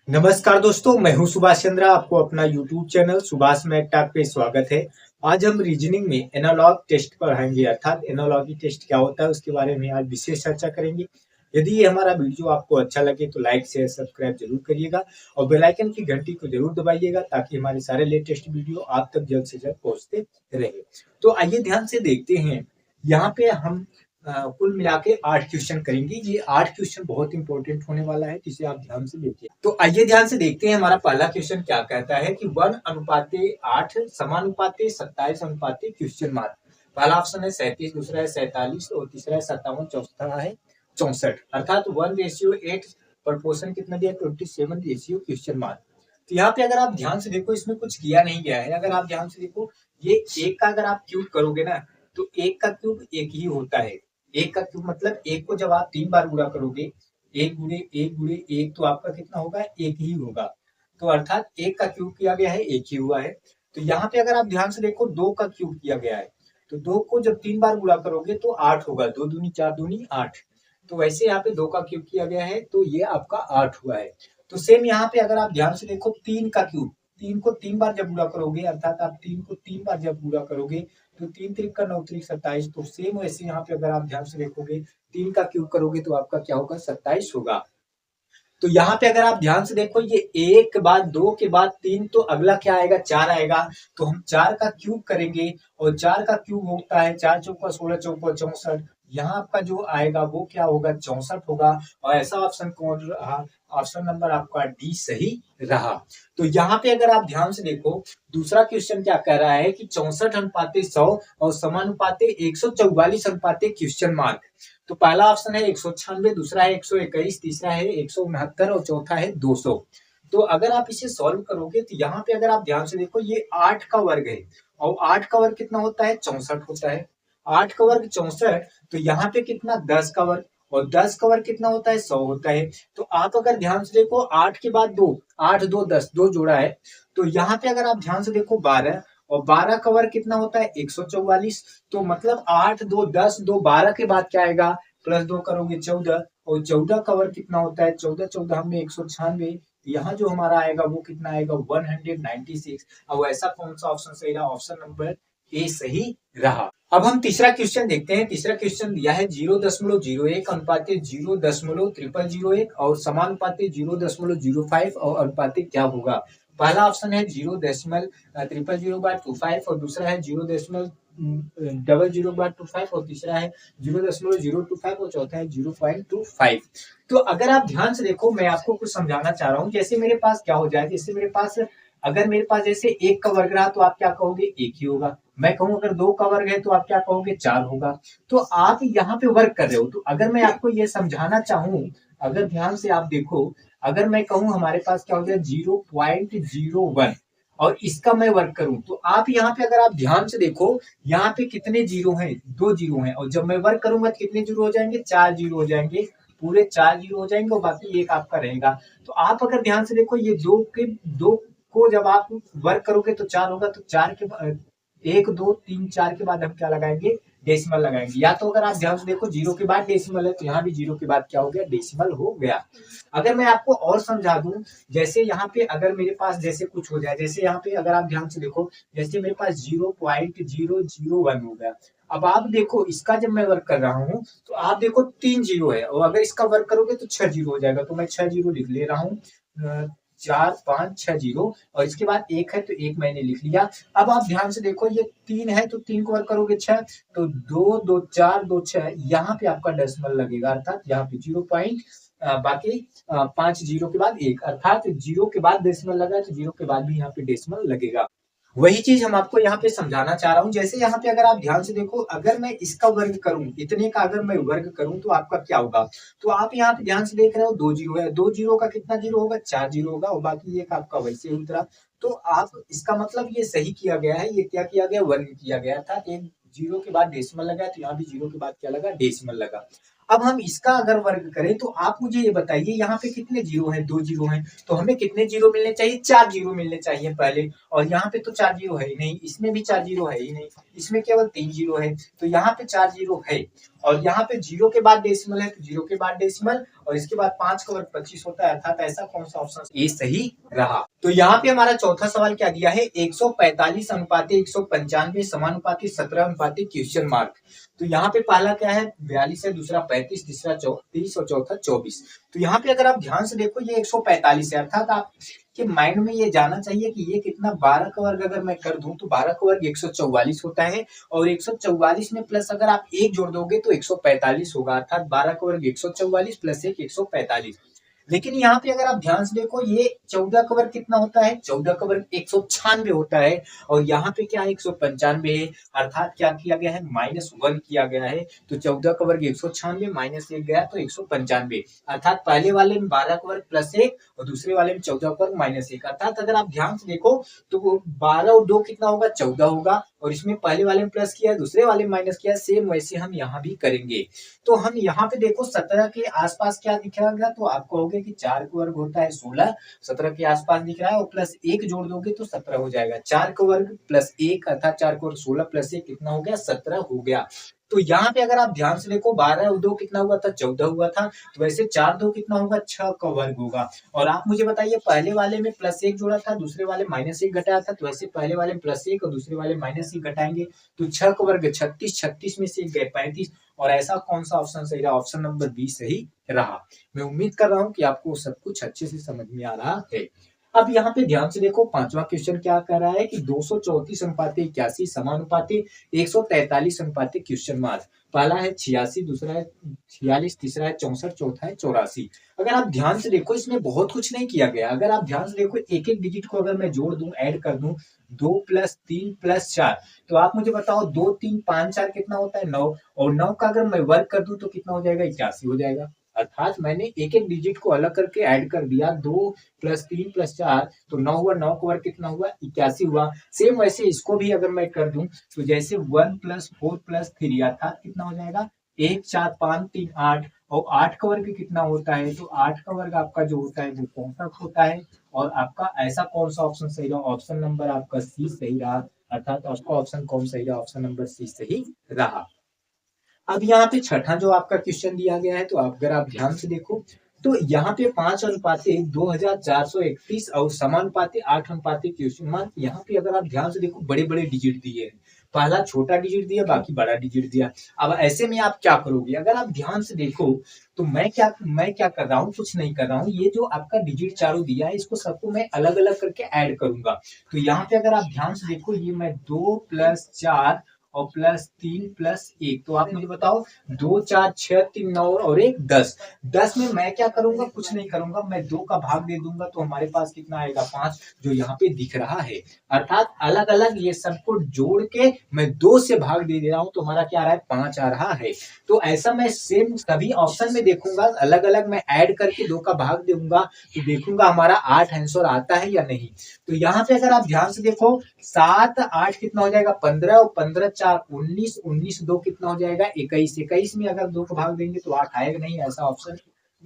नमस्कार दोस्तों, मैं हूं सुभाष चंद्रा। आपको अपना YouTube channel Subhash math talk पे स्वागत है। आज हम रीजनिंग में एनालॉग टेस्ट पढ़ाएंगे, अर्थात एनालॉगी टेस्ट क्या होता है उसके बारे में आज विशेष चर्चा करेंगे। यदि ये हमारा वीडियो आपको अच्छा लगे तो लाइक शेयर सब्सक्राइब जरूर करिएगा और बेल आइकन की घंटी को जरूर दबाइएगा ताकि हमारे सारे लेटेस्ट वीडियो आप तक जल्द से जल्द पहुंचते रहे। तो आइए ध्यान से देखते हैं। यहाँ पे हम कुल मिला के 8 क्वेश्चन करेंगे। ये 8 क्वेश्चन बहुत इंपॉर्टेंट होने वाला है, जिसे आप ध्यान से देखिए। तो आइए ध्यान से देखते हैं हमारा पहला क्वेश्चन क्या कहता है कि 1:8 समानुपाते 27 अनुपाते क्वेश्चन मार्क। पहला ऑप्शन है 37, दूसरा है 47 और तीसरा है 57, चौथा है 64। अर्थात 1:8 प्रपोर्शन कितना दिया, 27 क्वेश्चन मार्क। तो यहाँ पे अगर आप ध्यान से देखो, इसमें कुछ किया नहीं गया है। अगर आप ध्यान से देखो, ये एक का अगर आप क्यूब करोगे ना तो एक का क्यूब एक ही होता है। एक का क्यूब मतलब एक को जब आप 3 बार गुणा करोगे, एक गुणे एक गुणे एक, तो आपका कितना होगा, एक ही होगा। तो अर्थात एक का क्यूब किया गया है, एक ही हुआ है। तो यहाँ पे अगर आप ध्यान से देखो, 2 का क्यूब किया गया है, तो 2 को जब 3 बार गुणा करोगे तो 8 होगा। 2 दूनी 4 दूनी 8। तो वैसे यहाँ पे 2 का क्यूब किया गया है तो ये आपका 8 हुआ है। तो सेम यहाँ पे अगर आप ध्यान से देखो, 3 का क्यूब, 3 को 3 बार जब गुणा करोगे, अर्थात आप 3 को 3 बार जब गुणा करोगे तो 3 त्रिक का 9 त्रिक 27। तो सेम वैसे यहाँ पे अगर आप ध्यान से देखोगे, 3 का क्यूब करोगे तो आपका क्या होगा, 27 होगा। तो यहाँ पे अगर आप ध्यान से देखो, ये 1 के बाद 2 के बाद 3, तो अगला क्या आएगा, 4 आएगा। तो हम 4 का क्यूब करेंगे और 4 का क्यूब होता है 4 चौका 16 चौका 64। यहाँ आपका जो आएगा वो क्या होगा, 64 होगा। और ऐसा ऑप्शन कौन रहा, ऑप्शन नंबर आपका डी सही रहा। तो यहाँ पे अगर आप ध्यान से देखो, दूसरा क्वेश्चन क्या कह रहा है कि 64 अनुपाते 100 और समानुपाते 144 अनुपाते क्वेश्चन मार्क। तो पहला ऑप्शन है 196, दूसरा है 121, तीसरा है 169 और चौथा है 200। तो अगर आप इसे सॉल्व करोगे तो यहाँ पे अगर आप ध्यान से देखो, ये 8 का वर्ग है और 8 का वर्ग कितना होता है, 64 होता है। 8 का वर्ग 64, तो यहाँ पे कितना, 10 का वर्ग, और 10 का वर्ग कितना होता है, 100 होता है। तो आप अगर ध्यान से देखो, 8 के बाद 2, 8 2 10, 2 जोड़ा है। तो यहाँ पे अगर आप ध्यान से देखो 12, और 12 का वर्ग कितना होता है, 144। तो मतलब 8 2 10, 2 12 के बाद क्या आएगा, प्लस 2 करोगे 14, और 14 का वर्ग कितना होता है, 14 14 में 196। यहाँ जो हमारा आएगा वो कितना आएगा, 196। अब ऐसा कौन सा ऑप्शन सही रहा, ऑप्शन नंबर ए सही रहा। अब हम तीसरा क्वेश्चन देखते हैं। तीसरा क्वेश्चन दिया है 0.01 अनुपाते 0.0001 और समानुपाते 0.05 और अनुपाते क्या होगा। पहला ऑप्शन है 0.000/25 और दूसरा है 0.0025 और तीसरा है 0.025 और चौथा है 0.25। तो अगर आप ध्यान से देखो, मैं आपको कुछ समझाना चाह रहा हूँ। जैसे मेरे पास क्या हो जाए, जैसे मेरे पास, अगर मेरे पास जैसे 1 का वर्ग रहा तो आप क्या कहोगे, 1 ही होगा। मैं कहूँ अगर 2 का वर्ग है तो आप क्या कहोगे, 4 होगा। तो आप यहाँ पे वर्ग कर रहे हो। तो अगर मैं आपको ये समझाना चाहूँ, अगर ध्यान से आप देखो, अगर मैं कहूँ हमारे पास क्या हो गया, 0.01 और इसका मैं वर्ग करूं, तो आप यहाँ पे अगर आप ध्यान से देखो, यहाँ पे कितने जीरो हैं, 2 जीरो हैं। और जब मैं वर्ग करूंगा तो कितने जीरो हो जाएंगे, 4 जीरो हो जाएंगे। पूरे 4 जीरो हो जाएंगे और बाकी एक आपका रहेगा। तो आप अगर ध्यान से देखो, ये 2 को जब आप वर्ग करोगे तो 4 होगा। तो 4 के 1 2 3 4 के बाद हम क्या लगाएंगे, डेसिमल लगाएंगे। या तो अगर आप ध्यान से देखो, 0 के बाद डेसिमल है तो यहाँ भी 0 के बाद क्या हो गया, डेसिमल हो गया। अगर मैं आपको और समझा दूं, जैसे यहाँ पे अगर मेरे पास जैसे कुछ हो जाए, जैसे यहाँ पे अगर आप ध्यान से देखो, जैसे मेरे पास 0.001 हो गया। अब आप देखो, इसका जब मैं वर्क कर रहा हूँ तो आप देखो 3 जीरो है, और अगर इसका वर्क करोगे तो 6 जीरो हो जाएगा। तो मैं 6 जीरो लिख ले रहा हूँ, 4 5 6 जीरो, और इसके बाद 1 है तो 1 मैंने लिख लिया। अब आप ध्यान से देखो, ये 3 है तो 3 को वर्क करोगे 6, तो 2 2 4 2 6, यहाँ पे आपका डेसिमल लगेगा, अर्थात यहाँ पे 0 पॉइंट, बाकी 5 जीरो के बाद 1, अर्थात 0 के बाद डेसिमल लगा तो 0 के बाद भी यहाँ पे डेसिमल लगेगा। वही चीज हम आपको यहाँ पे समझाना चाह रहा हूँ। जैसे यहाँ पे अगर आप ध्यान से देखो, अगर मैं इसका वर्ग करूं, इतने का अगर मैं वर्ग करूं तो आपका क्या होगा। तो आप यहाँ पे ध्यान से देख रहे हो, 2 जीरो है, 2 जीरो का कितना जीरो होगा, 4 जीरो होगा, और बाकी एक आपका वैसे ही उतरा। तो आप, इसका मतलब ये सही किया गया है, ये क्या किया गया, वर्ग किया गया था। एक जीरो के बाद डेसिमल लगा, तो यहाँ भी जीरो के बाद क्या लगा, डेसिमल लगा। अब हम इसका अगर वर्ग करें तो आप मुझे ये बताइए, यहाँ पे कितने जीरो हैं, 2 जीरो हैं, तो हमें कितने जीरो मिलने चाहिए, 4 जीरो मिलने चाहिए पहले। और यहाँ पे तो 4 जीरो है ही नहीं, इसमें भी 4 जीरो है ही नहीं, इसमें केवल 3 जीरो है। तो यहाँ पे 4 जीरो है, और यहाँ पे जीरो के बाद डेसिमल है तो जीरो के बाद डेसिमल, और इसके बाद 5 का वर्ग 25 होता है, अर्थात ऐसा कौन सा ऑप्शन ए सही रहा। तो यहाँ पे हमारा चौथा सवाल क्या दिया है, 145 अनुपाते 195 समानुपाती 17 अनुपाती क्वेश्चन मार्क। तो यहाँ पे पहला क्या है 42 है, दूसरा 35, तीसरा 30 और चौथा 24। तो यहाँ पे अगर आप ध्यान से देखो ये 145 है, अर्थात आप के माइंड में ये जाना चाहिए कि ये कितना 12 का वर्ग अगर मैं कर दूं तो 12 का वर्ग 144 होता है, और 144 में प्लस अगर आप एक जोड़ दोगे तो 145 होगा, अर्थात 12 का वर्ग 144 प्लस 1 145। लेकिन यहाँ पे अगर आप ध्यान से देखो ये 14 का वर्ग कितना होता है, 14 का वर्ग 196 होता है, और यहाँ पे क्या है 195 है, अर्थात क्या किया गया है -1 किया गया है। तो 14 का वर्ग 196 -1 गया तो 195, अर्थात पहले वाले में 12 का वर्ग +1 और दूसरे वाले में 14 का वर्ग -1, अर्थात अगर आप ध्यान से देखो तो 12 और 2 कितना होगा 14 होगा, और इसमें पहले वाले में प्लस किया दूसरे वाले में माइनस किया, सेम वैसे हम यहाँ भी करेंगे। तो हम यहाँ पे देखो 17 के आसपास क्या दिख रहा, तो आपको हो गया कि 4 का वर्ग होता है 16, 17 के आसपास दिख रहा है, और प्लस 1 जोड़ दोगे तो 17 हो जाएगा। 4 का वर्ग प्लस 1 अर्थात 4 का वर्ग 16 प्लस 1 कितना हो गया 17 हो गया। तो यहाँ पे अगर आप ध्यान से देखो 12 और 2 कितना हुआ था 14 हुआ था, तो वैसे 4 2 कितना होगा 6 का वर्ग होगा। और आप मुझे बताइए पहले वाले में +1 जोड़ा था, दूसरे वाले -1 घटाया था, तो वैसे पहले वाले में +1 और दूसरे वाले -1 घटाएंगे तो 6 का वर्ग 36, 36 में से 1 गए 35, और ऐसा कौन सा ऑप्शन सही रहा, ऑप्शन नंबर बी सही रहा। मैं उम्मीद कर रहा हूँ कि आपको सब कुछ अच्छे से समझ में आ रहा है। अब यहाँ पे ध्यान से देखो पांचवा क्वेश्चन क्या कर रहा है कि 234 अनुपाते 81 समानुपाते 143 अनुपाते क्वेश्चन मार्क। पहला है 86, दूसरा है 46, तीसरा है 64, चौथा है 84। अगर आप ध्यान से देखो इसमें बहुत कुछ नहीं किया गया, अगर आप ध्यान से देखो एक एक डिजिट को अगर मैं जोड़ दूं ऐड कर दूं 2 + 3 + 4, तो आप मुझे बताओ 2 3 5 4 कितना होता है 9, और 9 का अगर मैं वर्ग कर दूं तो कितना हो जाएगा 81 हो जाएगा। अर्थात मैंने एक एक डिजिट को अलग करके ऐड कर दिया, 2 + 3 + 4 तो 9 हुआ, 9 का वर्ग कितना हुआ 81 हुआ। सेम वैसे इसको भी अगर मैं कर दूं तो जैसे 1 + 4 + 3 अर्थात कितना हो जाएगा 1 4 5 3 8, और 8 का वर्ग कितना होता है, तो 8 का वर्ग आपका जो होता है वो 64 होता है। और आपका ऐसा कौन सा ऑप्शन सही रहा, ऑप्शन नंबर आपका सी सही रहा, अर्थात आपका ऑप्शन कौन सही रहा, ऑप्शन नंबर सी सही रहा। अब यहाँ पे छठा जो आपका क्वेश्चन दिया गया है, तो अगर आप ध्यान से देखो तो यहाँ पे 5 अनुपाते 2431 और समानुपाते 8 अनुपाते क्वेश्चन मार्क। यहाँ पे अगर आप ध्यान से देखो बड़े बड़े डिजिट दिए हैं, पहला छोटा डिजिट दिया बाकी बड़ा डिजिट दिया। अब ऐसे में आप क्या करोगे, अगर आप ध्यान से देखो तो मैं क्या कर रहा हूँ, कुछ नहीं कर रहा हूँ, ये जो आपका डिजिट चारों दिया है इसको सबको मैं अलग अलग करके ऐड करूंगा। तो यहाँ पे अगर आप ध्यान से देखो ये मैं 2 + 4 और +3 + 1, तो आप मुझे बताओ 2 4 6 3 9 और 1 10। 10 में मैं क्या करूंगा, कुछ नहीं करूंगा, मैं 2 का भाग दे दूंगा तो हमारे पास कितना आएगा 5, जो यहाँ पे दिख रहा है। अर्थात अलग अलग ये सबको जोड़ के मैं 2 से भाग दे रहा हूँ तो हमारा क्या आ रहा है 5 आ रहा है। तो ऐसा मैं सेम सभी ऑप्शन में देखूंगा, अलग अलग मैं ऐड करके 2 का भाग दूंगा तो देखूंगा हमारा 8 आंसर आता है या नहीं। तो यहाँ पे अगर आप ध्यान से देखो 7 8 कितना हो जाएगा 15, और 15 4 19, 19 2 कितना हो जाएगा 21, 21 में अगर 2 को भाग देंगे तो 8 आएगा नहीं, ऐसा ऑप्शन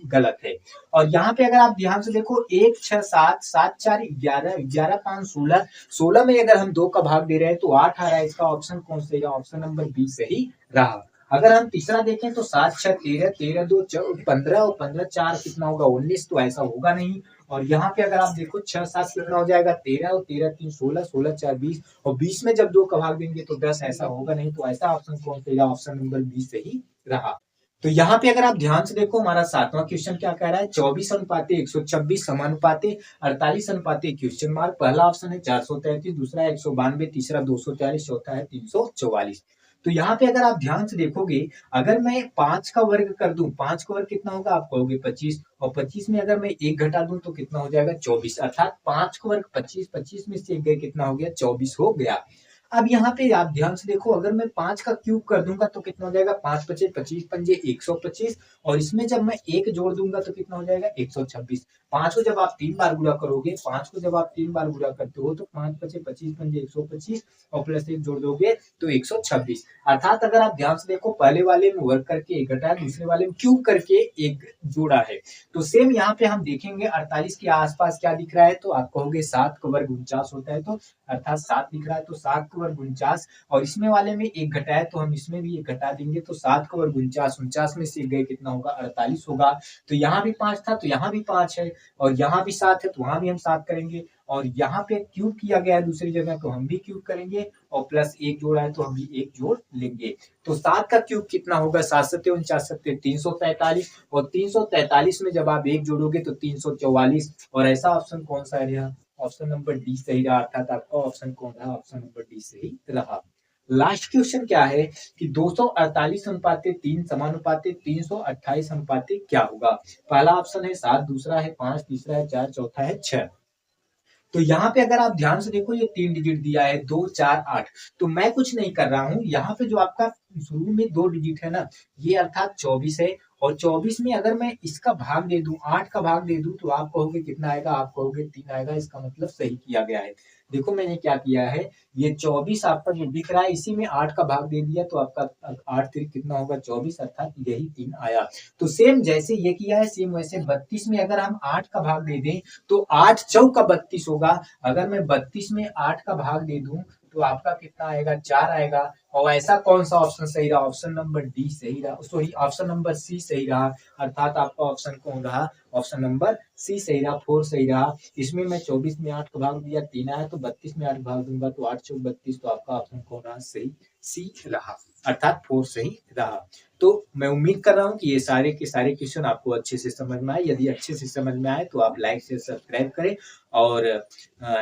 गलत है। और यहाँ पे अगर आप ध्यान से देखो 1 6 7 7 4 11, 11 5 16, 16 में अगर हम 2 का भाग दे रहे हैं तो 8 आ रहा है, इसका ऑप्शन कौन सही रहा, ऑप्शन नंबर बी सही रहा। अगर हम तीसरा देखें तो 7 6 13, 13 2 15, और 15 4 कितना होगा 19, तो ऐसा होगा नहीं। और यहाँ पे अगर आप देखो 6 7 कितना हो जाएगा 13, और 13 3 16, 16 4 20, और 20 में जब 2 का भाग देंगे तो 10, ऐसा होगा नहीं। तो ऐसा ऑप्शन कौन सही रहा, ऑप्शन नंबर बी सही रहा। तो यहाँ पे अगर आप ध्यान से देखो हमारा सातवां क्वेश्चन क्या कह रहा है, 24 अनुपाते 126 समानुपाते 48 अनुपाते क्वेश्चन मार्क। पहला ऑप्शन है 433, दूसरा है 192, तीसरा 240, चौथा है 344। तो यहाँ पे अगर आप ध्यान से देखोगे अगर मैं 5 का वर्ग कर दूं, 5 का वर्ग कितना होगा आप कहोगे 25, और 25 में अगर मैं 1 घटा दूं तो कितना हो जाएगा 24, अर्थात 5 का वर्ग 25, 25 में से 1 गए कितना हो गया 24 हो गया। अब यहाँ पे आप ध्यान से देखो अगर मैं 5 का क्यूब कर दूंगा तो कितना हो जाएगा 5 पचे 25 पंजे 125, और इसमें जब मैं 1 जोड़ दूंगा तो कितना हो जाएगा 126। 5 को जब आप 3 बार गुणा करोगे, 5 को जब आप 3 बार गुणा करते हो तो 5 पचे 25 पंजे 125 और प्लस 1 जोड़ दोगे तो 126। अर्थात अगर आप ध्यान से देखो पहले वाले में वर्ग करके 1 घटाया, दूसरे वाले में क्यूब करके 1 जोड़ा है। तो सेम यहाँ पे हम देखेंगे 48 के आसपास क्या दिख रहा है, तो आप कहोगे 7 का वर्ग 49 होता है, तो अर्थात 7 दिख रहा है तो 7 का वर्ग 49, और इसमें वाले में 1 घटाया तो हम इसमें भी 1 घटा देंगे तो 7 का वर्ग 49, 49 में से 1 गए कितना होगा 48 होगा। तो यहाँ भी 5 था तो यहाँ भी 5 है, और यहाँ भी 7 है तो वहां भी हम 7 करेंगे, और यहाँ पे क्यूब किया गया है दूसरी जगह तो हम भी क्यूब करेंगे, और प्लस 1 जोड़ा है तो हम भी 1 जोड़ लेंगे। तो 7 का क्यूब कितना होगा, 7 सत्ते 49 सत्ते 343, और 343 में जब आप 1 जोड़ोगे तो 344, और ऐसा ऑप्शन कौन सा है, ऑप्शन नंबर डी सही रहा, अर्थात आपका ऑप्शन कौन रहा, ऑप्शन नंबर डी सही रहा। लास्ट क्वेश्चन क्या है कि 248 अनुपाते 3 समानुपाते 328 अनुपाते क्या होगा। पहला ऑप्शन है 7, दूसरा है 5, तीसरा है 4, चौथा है 6। तो यहाँ पे अगर आप ध्यान से देखो ये 3 डिजिट दिया है 2, 4, 8, तो मैं कुछ नहीं कर रहा हूँ, यहाँ पे जो आपका शुरू में 2 डिजिट है ना, ये अर्थात 24 है, और 24 में अगर मैं इसका भाग दे दूं, 8 का भाग दे दूं, तो आप कहोगे कितना आएगा, आप कहोगे 3 आएगा, इसका मतलब सही किया गया है। देखो मैंने क्या किया है, ये 24 आपका जो दिख रहा है इसी में 8 का भाग दे दिया, तो आपका 8 3 कितना होगा 24, अर्थात यही 3 आया। तो सेम जैसे ये किया है सेम वैसे 32 में अगर हम 8 का भाग दे दें तो 8 चौका 32 होगा, अगर मैं 32 में 8 का भाग दे दूं तो आपका कितना आएगा, 4 आएगा। और ऐसा कौन सा ऑप्शन सही रहा, ऑप्शन नंबर डी सही रहा, सॉरी ऑप्शन नंबर सी सही रहा, अर्थात आपका ऑप्शन कौन रहा, ऑप्शन नंबर सी सही रहा, 4 सही रहा। इसमें मैं 24 में 8 का भाग दिया 3 आया, तो 32 में 8 भाग दूंगा तो 8 चौक 32, तो आपका ऑप्शन कौन रहा, सही सी रहा, अर्थात 4 सही रहा। तो मैं उम्मीद कर रहा हूँ कि ये सारे के सारे क्वेश्चन आपको अच्छे से समझ में आए। यदि अच्छे से समझ में आए तो आप लाइक से सब्सक्राइब करें, और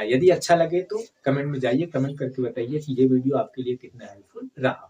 यदि अच्छा लगे तो कमेंट में जाइए, कमेंट करके बताइए कि ये वीडियो आपके लिए कितना हेल्पफुल रहा।